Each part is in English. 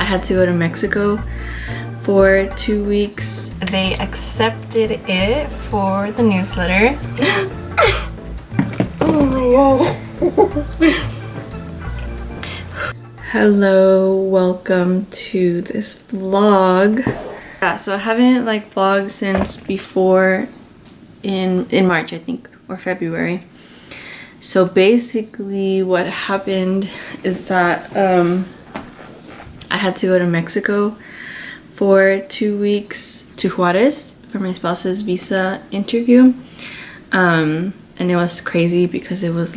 had to go to Mexico for 2 weeks. They accepted it for the newsletter. Oh my god. Hello, welcome to this vlog. Yeah, so I haven't vlogged since before in March, I think, or February. So basically what happened is that I had to go to Mexico for 2 weeks to Juarez for my spouse's visa interview. And it was crazy because it was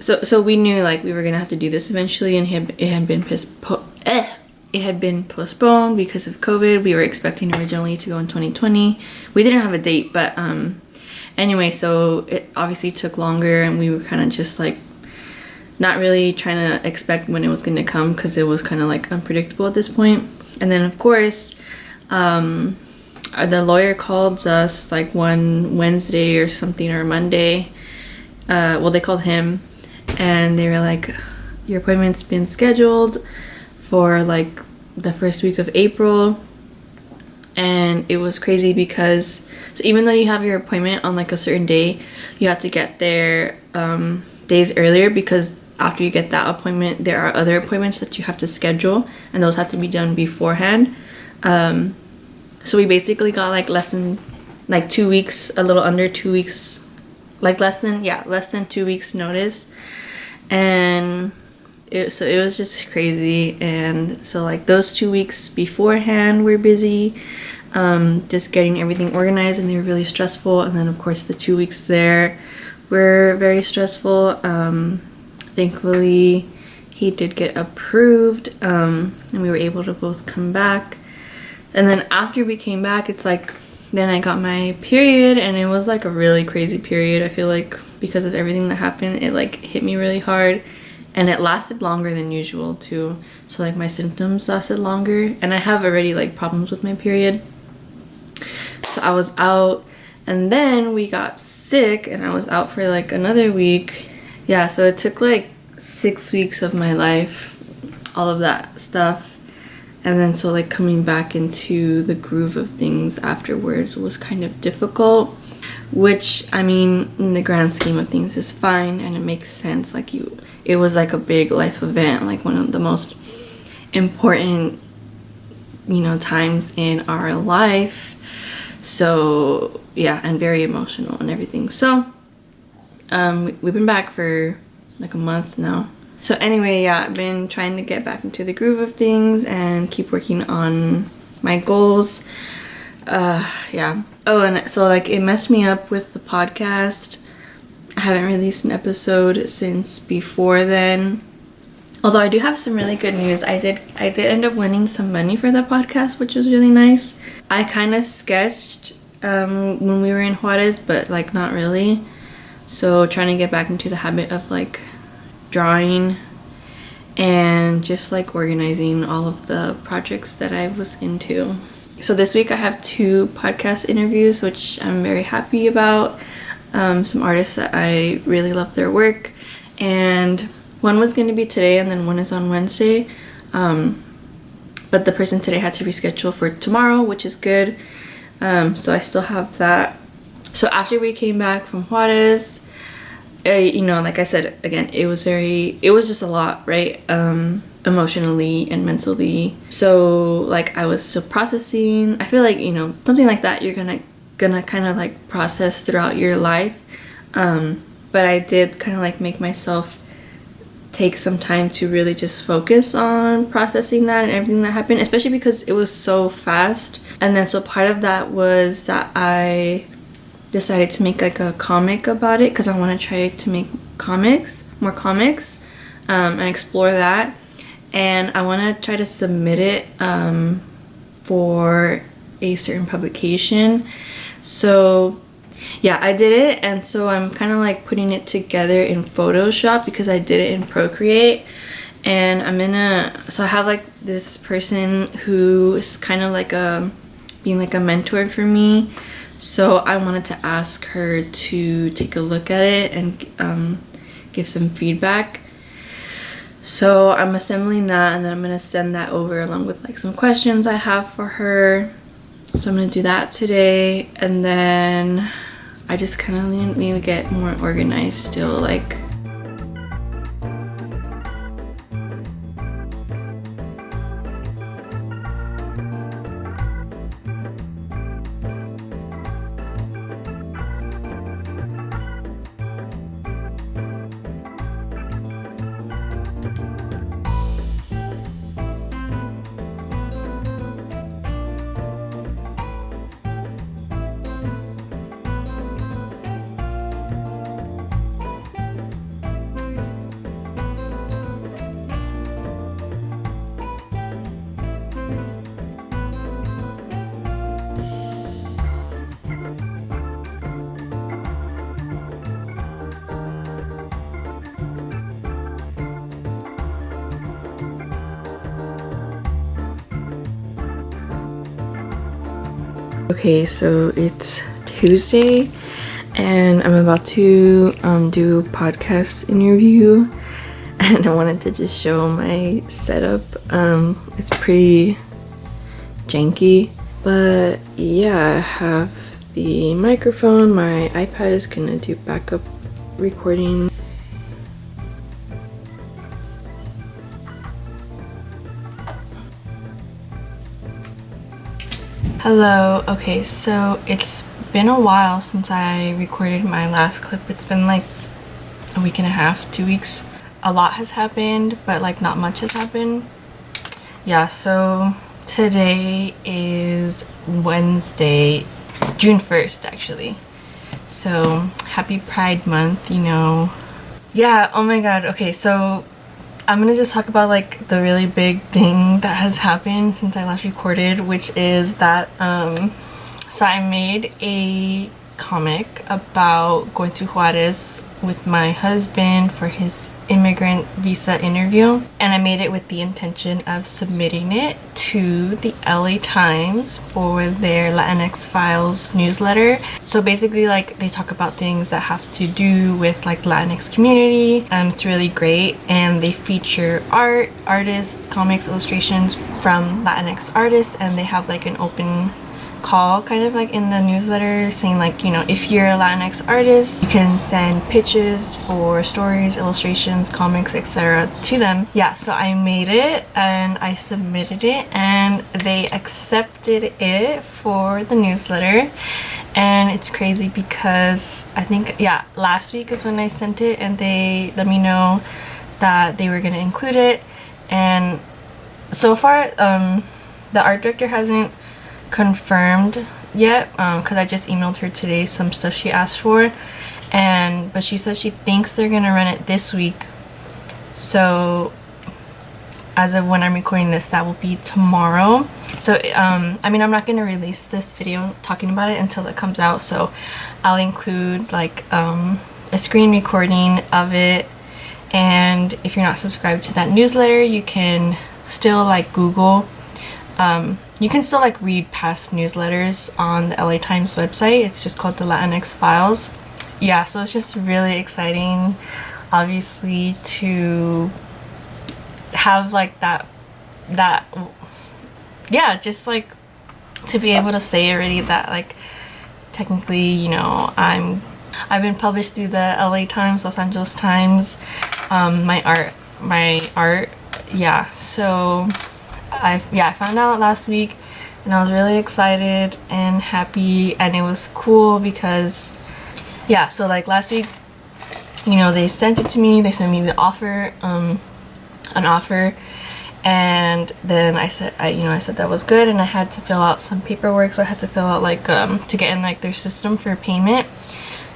so we knew we were gonna have to do this eventually, and it had been postponed because of COVID. We were expecting originally to go in 2020. We didn't have a date, but anyway, so it obviously took longer, and we were kind of just not really trying to expect when it was going to come because it was kind of unpredictable at this point. And then of course the lawyer called us one Wednesday or something, or Monday. Well, they called him and they were like, your appointment's been scheduled for the first week of April. And it was crazy because so even though you have your appointment on a certain day, you have to get there days earlier, because after you get that appointment there are other appointments that you have to schedule, and those have to be done beforehand. So we basically got less than 2 weeks, a little under 2 weeks, less than 2 weeks notice. And it was just crazy. And so those 2 weeks beforehand were busy, just getting everything organized, and they were really stressful. And then of course the 2 weeks there were very stressful. Thankfully he did get approved, and we were able to both come back. And then after we came back, it's then I got my period, and it was a really crazy period. I feel because of everything that happened, it hit me really hard, and it lasted longer than usual too. So my symptoms lasted longer, and I have already problems with my period. So I was out, and then we got sick, and I was out for another week. Yeah, so it took 6 weeks of my life, all of that stuff. And then so coming back into the groove of things afterwards was kind of difficult, which I mean in the grand scheme of things is fine, and it makes sense. It was a big life event, one of the most important times in our life. So yeah, and very emotional and everything. So we've been back for a month now. So anyway, yeah, I've been trying to get back into the groove of things and keep working on my goals. Yeah. Oh, and so it messed me up with the podcast. I haven't released an episode since before then. Although I do have some really good news. I did end up winning some money for the podcast, which was really nice. I kind of sketched when we were in Juarez, but not really. So trying to get back into the habit of drawing and just organizing all of the projects that I was into. So this week I have 2 podcast interviews, which I'm very happy about. Some artists that I really love their work, and one was going to be today, and then one is on Wednesday. But the person today had to reschedule for tomorrow, which is good. So I still have that. So after we came back from Juarez, like I said, again, it was just a lot, right? Emotionally and mentally. So I was still processing. I feel something like that you're gonna kind of process throughout your life. But I did kind of make myself take some time to really just focus on processing that and everything that happened, especially because it was so fast. And then so part of that was that I decided to make a comic about it, because I want to try to make more comics, and explore that. And I want to try to submit it for a certain publication. So yeah, I did it, and so I'm kind of putting it together in Photoshop because I did it in Procreate. And so I have this person who is kind of being a mentor for me. So I wanted to ask her to take a look at it and give some feedback. So I'm assembling that, and then I'm gonna send that over along with like some questions I have for her. So I'm gonna do that today, and then I just kind of need to get more organized still, like okay, so it's Tuesday and I'm about to do a podcast interview, and I wanted to just show my setup. It's pretty janky, but yeah, I have the microphone. My iPad is gonna do backup recording. Hello. Okay, so it's been a while since I recorded my last clip. It's been like a week and a half, 2 weeks. A lot has happened, but like not much has happened. Yeah, so today is Wednesday, June 1st actually. So happy Pride Month, you know. Yeah, oh my god. Okay, so I'm gonna just talk about like the really big thing that has happened since I last recorded, which is that so I made a comic about going to Juarez with my husband for his immigrant visa interview, and I made it with the intention of submitting it to the LA Times for their Latinx Files newsletter. So basically like they talk about things that have to do with like Latinx community, and it's really great, and they feature artists, comics, illustrations from Latinx artists, and they have like an open call kind of like in the newsletter saying like, you know, if you're a Latinx artist, you can send pitches for stories, illustrations, comics, etc. to them. Yeah, so I made it and I submitted it and they accepted it for the newsletter. And it's crazy because I think, yeah, last week is when I sent it and they let me know that they were gonna include it. And so far the art director hasn't confirmed yet, because I just emailed her today some stuff she asked for, but she says she thinks they're gonna run it this week. So as of when I'm recording this, that will be tomorrow. So I mean, I'm not gonna release this video talking about it until it comes out, so I'll include like a screen recording of it. And if you're not subscribed to that newsletter, you can still like Google, you can still like read past newsletters on the LA Times website. It's just called the Latinx Files. Yeah, so it's just really exciting, obviously, to have like that yeah, just like to be able to say already that like technically, you know, I've been published through the LA Times, Los Angeles Times, my art, yeah. So I found out last week and I was really excited and happy, and it was cool because, yeah, so like last week, you know, they sent it to me, they sent me the offer, an offer, and then I said that was good, and I had to fill out some paperwork, so I had to fill out like to get in like their system for payment.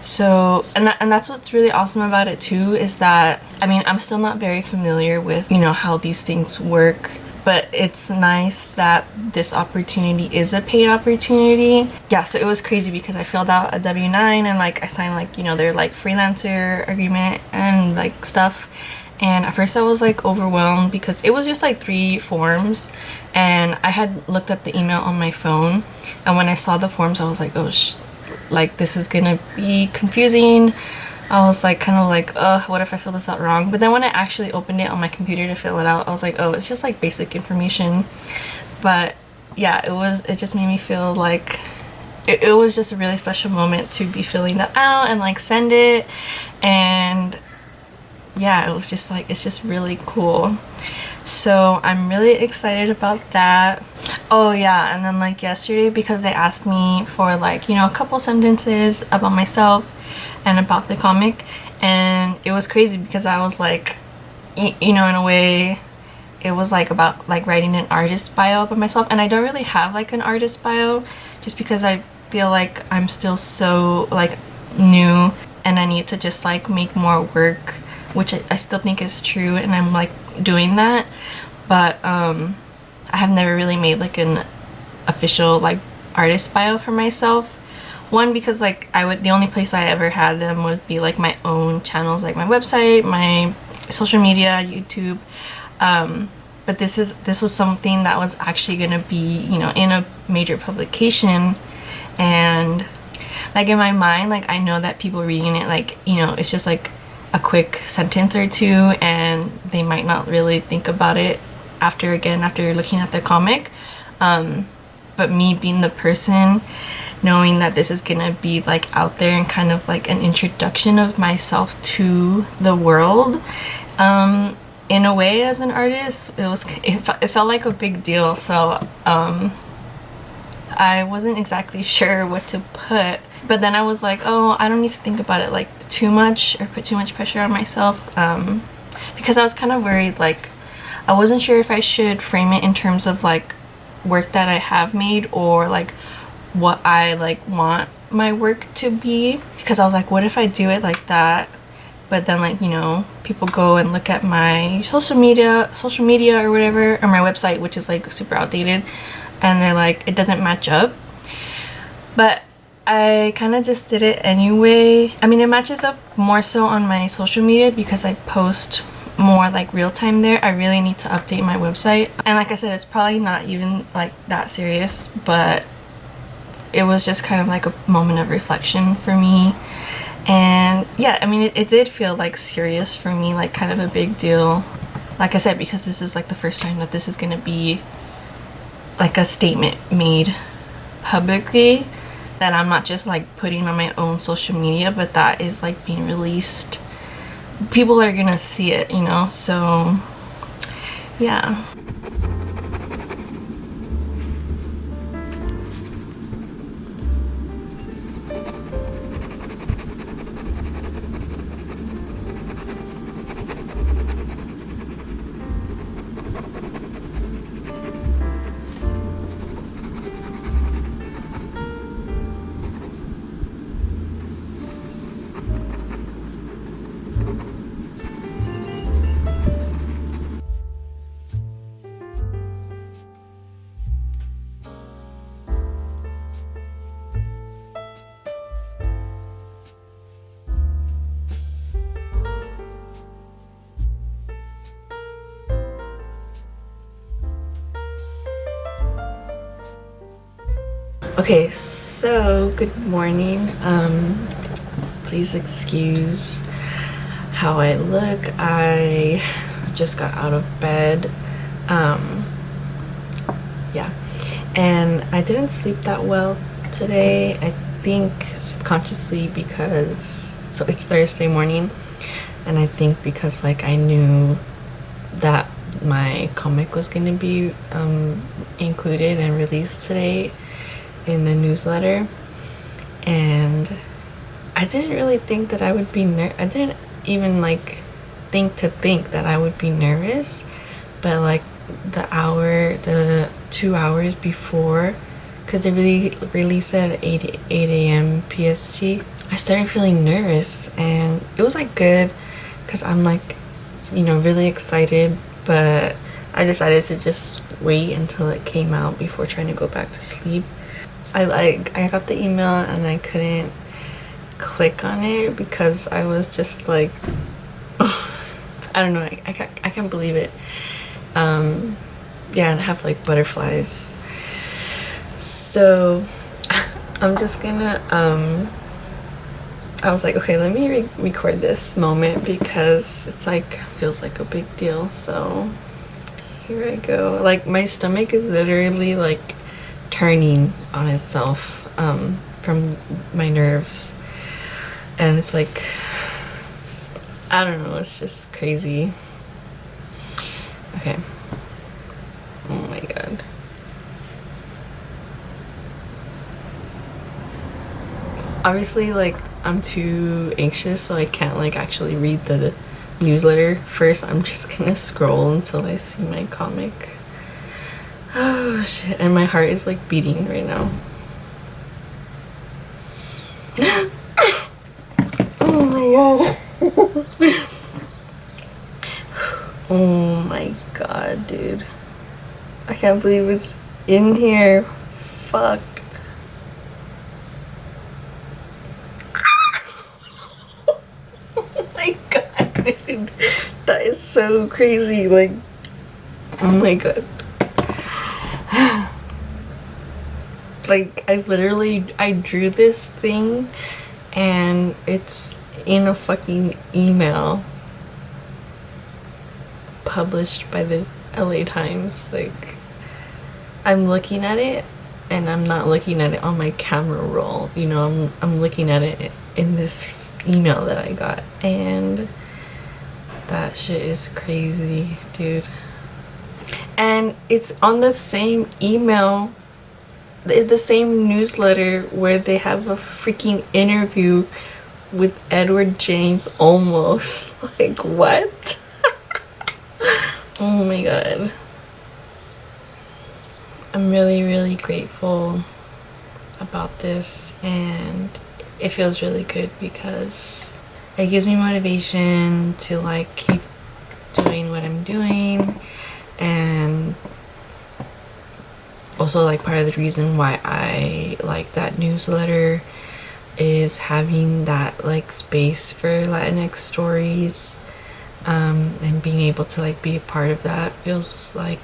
So and that's what's really awesome about it too, is that I mean, I'm still not very familiar with, you know, how these things work, but it's nice that this opportunity is a paid opportunity. Yeah, so it was crazy because I filled out a W-9 and like I signed like, you know, their like freelancer agreement and like stuff. And at first I was like overwhelmed because it was just like 3 forms, and I had looked at the email on my phone, and when I saw the forms I was like, oh like this is gonna be confusing. I was like kind of like, what if I fill this out wrong? But then when I actually opened it on my computer to fill it out, I was like, oh, it's just like basic information. But yeah, it just made me feel like it was just a really special moment to be filling that out and like send it. And yeah, it was just like, it's just really cool. So I'm really excited about that. Oh yeah, and then like yesterday, because they asked me for like, you know, a couple sentences about myself and about the comic, and it was crazy because I was like, you know, in a way it was like about like writing an artist bio about myself, and I don't really have like an artist bio just because I feel like I'm still so like new and I need to just like make more work, which I still think is true, and I'm like doing that. But I have never really made like an official like artist bio for myself. One, because like the only place I ever had them would be like my own channels, like my website, my social media, YouTube. But this was something that was actually gonna be, you know, in a major publication, and like in my mind, like I know that people reading it, like, you know, it's just like a quick sentence or two, and they might not really think about it after looking at the comic. But me being the person, knowing that this is gonna be like out there and kind of like an introduction of myself to the world, in a way, as an artist, it felt like a big deal. So I wasn't exactly sure what to put, but then I was like, oh, I don't need to think about it like too much or put too much pressure on myself, because I was kind of worried, like I wasn't sure if I should frame it in terms of like work that I have made, or like what I like want my work to be, because I was like, what if I do it like that, but then like, you know, people go and look at my social media or whatever, or my website, which is like super outdated, and they're like, it doesn't match up. But I kind of just did it anyway. I mean, it matches up more so on my social media because I post more like real time there. I really need to update my website, and like I said, it's probably not even like that serious, but it was just kind of like a moment of reflection for me. And yeah, I mean, it did feel like serious for me, like kind of a big deal, like I said, because this is like the first time that this is gonna be like a statement made publicly, that I'm not just like putting on my own social media, but that is like being released. People are gonna see it, you know. So yeah. Okay, so good morning. Please excuse how I look. I just got out of bed. Yeah, and I didn't sleep that well today. I think subconsciously because, so it's Thursday morning, and I think because like I knew that my comic was gonna be included and released today in the newsletter, and I didn't really think that I would be I didn't even like think that I would be nervous, but like the 2 hours before, because they really released it at 8 a.m. PST, I started feeling nervous, and it was like good because I'm like, you know, really excited, but I decided to just wait until it came out before trying to go back to sleep. I got the email and I couldn't click on it because I was just like I don't know, I can't believe it. Yeah, and I have like butterflies, so I'm just gonna I was like, okay, let me record this moment because it's like, feels like a big deal. So here I go. Like, my stomach is literally like turning on itself from my nerves. And it's like, I don't know, it's just crazy. Okay. Oh my god. Obviously, like, I'm too anxious, so I can't like actually read the newsletter first. I'm just gonna scroll until I see my comic. Oh shit, and my heart is like beating right now. Oh my god. Oh my god, dude. I can't believe it's in here. Fuck. Oh my god, dude. That is so crazy. Like, oh my god. Like, I drew this thing and it's in a fucking email published by the LA Times. Like, I'm looking at it and I'm not looking at it on my camera roll, you know, I'm looking at it in this email that I got, and that shit is crazy, dude. And it's on the same email, the same newsletter where they have a freaking interview with Edward James Olmos. Like, what? Oh my god. I'm really, really grateful about this, and it feels really good because it gives me motivation to like keep doing what I'm doing. And also, like, part of the reason why I like that newsletter is having that like space for Latinx stories, and being able to like be a part of that feels like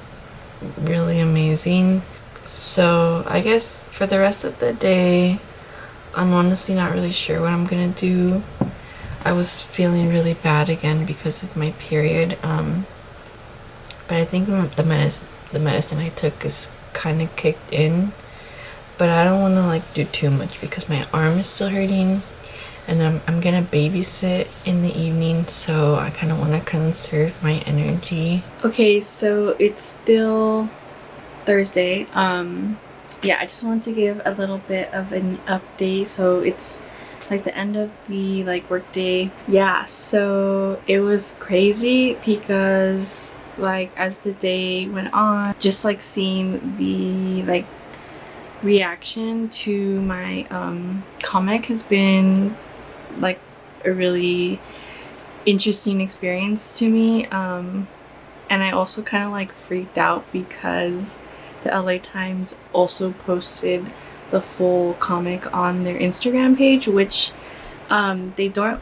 really amazing. So I guess for the rest of the day, I'm honestly not really sure what I'm gonna do. I was feeling really bad again because of my period, but I think the medicine I took is kind of kicked in, but I don't want to like do too much because my arm is still hurting, and I'm gonna babysit in the evening, so I kind of want to conserve my energy. Okay, so it's still Thursday. Yeah, I just wanted to give a little bit of an update. So it's like the end of the like work day. Yeah, so it was crazy because like as the day went on, just like seeing the like reaction to my comic has been like a really interesting experience to me. And I also kind of like freaked out because the LA Times also posted the full comic on their Instagram page, which they don't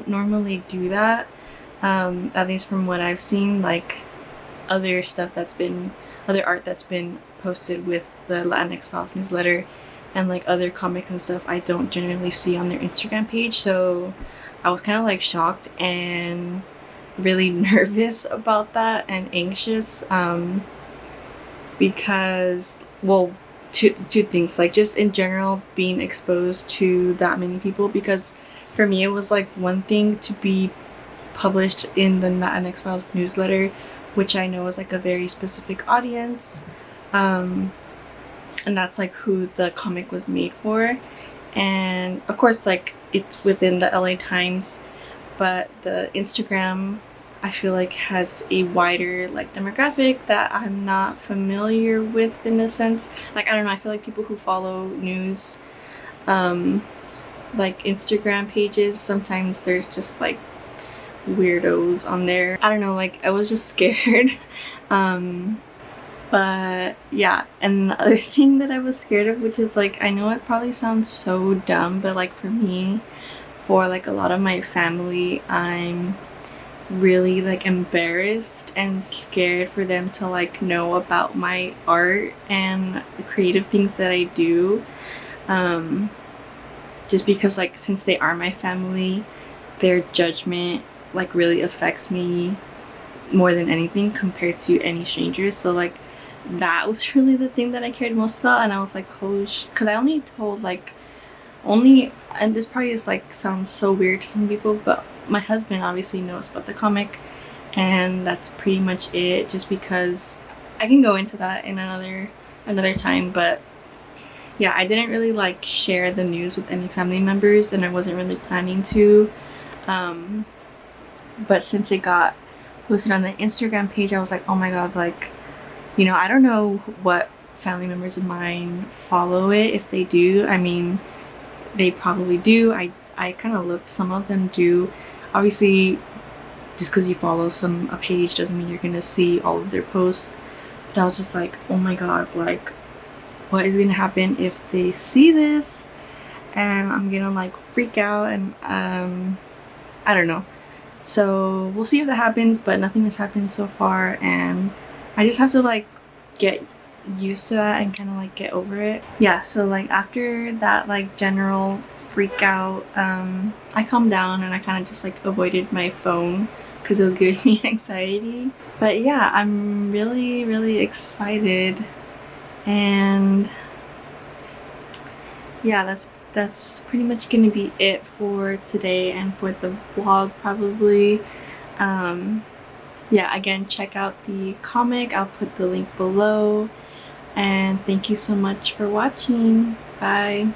normally do that. At least from what I've seen, like other art that's been posted with the Latinx Files newsletter and like other comics and stuff, I don't generally see on their Instagram page. So I was kind of like shocked and really nervous about that and anxious, because, well, two things, like just in general being exposed to that many people, because for me it was like one thing to be published in the Latinx Files newsletter, which I know is like a very specific audience, and that's like who the comic was made for, and of course like it's within the LA Times, but the Instagram I feel like has a wider like demographic that I'm not familiar with, in a sense. Like, I don't know, I feel like people who follow news like Instagram pages, sometimes there's just like weirdos on there. I don't know, like I was just scared. But yeah, and the other thing that I was scared of, which is like, I know it probably sounds so dumb, but like for me, for like a lot of my family, I'm really like embarrassed and scared for them to like know about my art and the creative things that I do. just because like since they are my family, their judgment like really affects me more than anything compared to any strangers. So like that was really the thing that I cared most about. And I was like, oh, because I only told like only, and this probably is like sounds so weird to some people, but my husband obviously knows about the comic, and that's pretty much it. Just because I can go into that in another time, but yeah, I didn't really like share the news with any family members, and I wasn't really planning to. But since it got posted on the Instagram page, I was like, oh my god, like, you know, I don't know what family members of mine follow it. If they do, I mean, they probably do. I kind of looked, some of them do. Obviously, just because you follow a page doesn't mean you're gonna see all of their posts. But I was just like, oh my god, like, what is gonna happen if they see this? And I'm gonna like freak out, and I don't know. So we'll see if that happens, but nothing has happened so far, and I just have to like get used to that and kind of like get over it. Yeah, so like after that like general freak out, I calmed down and I kind of just like avoided my phone because it was giving me anxiety. But yeah, I'm really excited, and yeah, that's pretty much gonna be it for today and for the vlog probably. Yeah, again, check out the comic. I'll put the link below, and thank you so much for watching. Bye.